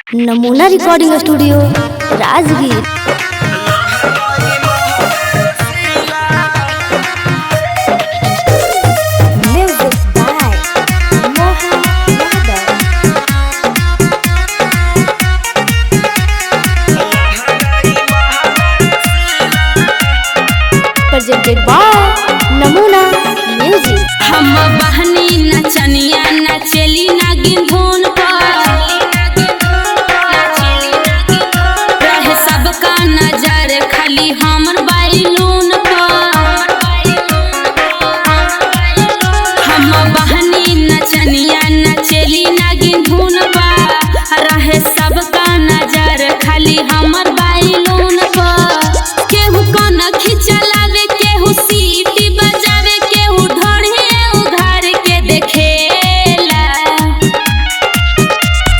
नमूना recording studio Rajgir. Music by Mohan Yadav. Presented by Namuna music. हम बहनी नचनिया नचली नागिन धुन पर रहे सबका नजर खाली हमर बैलून पर। हम बहनी नचनिया नचली नागिन धुन पर रहे सबका नजर खाली हमर बैलून पर। केहू कोना खिचलावे केहू सीटी बजावे केहू ढोढ़े उघार के देखेला।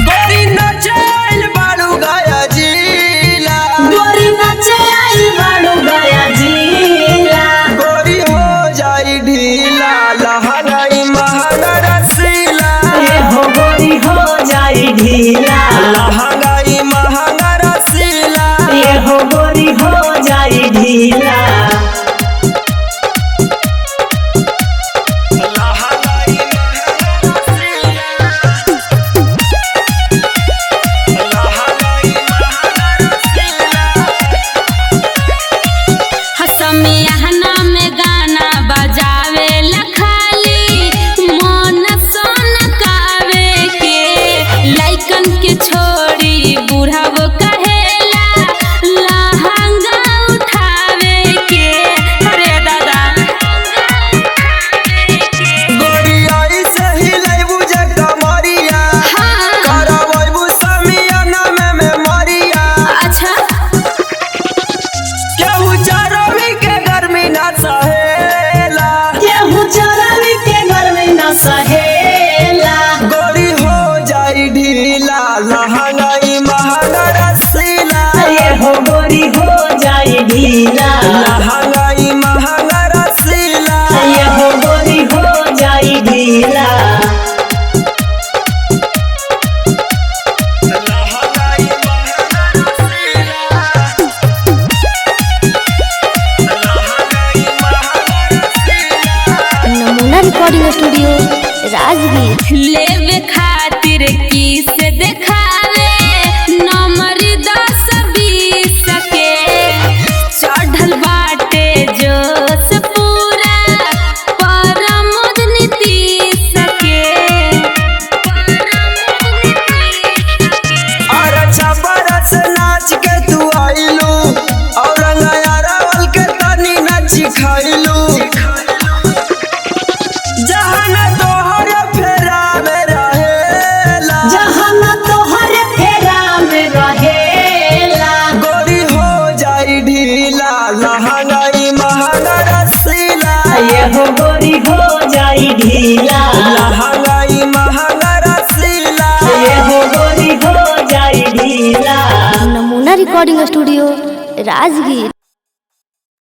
गोरी नचल बाड़ू गया जिला, गोरी नचे आई बाड़ू गया जिला। गोरी हो जाई ढीला लहंगाई महंगा रसीला। ए हो गोरी हो जाई ढीला, लहंगाई महंगा रसीला। ए हो गोरी हो जाई ढीला। लहंगाई महंगा रसीला। लहंगाई महंगा रसीला। हसमियाना में गाना बजावे लखाली मन सोनकावे के। लइकन के छोड़ी बुढ़ाव कहेला लहंगा उठावे के। अरे दादा गोरी आई से हिलैबू जे कमरिया, हाँ करवैबू समियाना में मरिया। अच्छा केहू चरवी के गर्मी ना सहेला। केहू चरावी के गर्मी न सहेला। गोरी हो जाई ढीला लहंगाई महंगा रसीला। ए हो गोरी हो जाई ढीला, लहंगाई महंगा रसीला। ए हो गोरी हो जाई ढीला। लहंगाई महंगा रसीला। लहंगाई महंगा रसीला। नमूना रिकॉर्डिंग स्टूडियो राजगीर। लेवे खातिर किस देखावे नंबर 10-20 के। चढ़ल बाटे जोश पूरा परमोद नीतीश के। और छपरस नाच के तू आइलू और नयारावल के तनी नाच खाइलू। जहान तोहर फेरा में रहेला, जहान तोहर फेरा में रहेला। गोरी हो जाई ढीला लहंगाई महंगा रसीला। ए हो गोरी हो जाई ढीला, लहंगाई महंगा रसीला। ए हो गोरी हो जाई ढीला। नमूना रिकॉर्डिंग स्टूडियो राजगीर।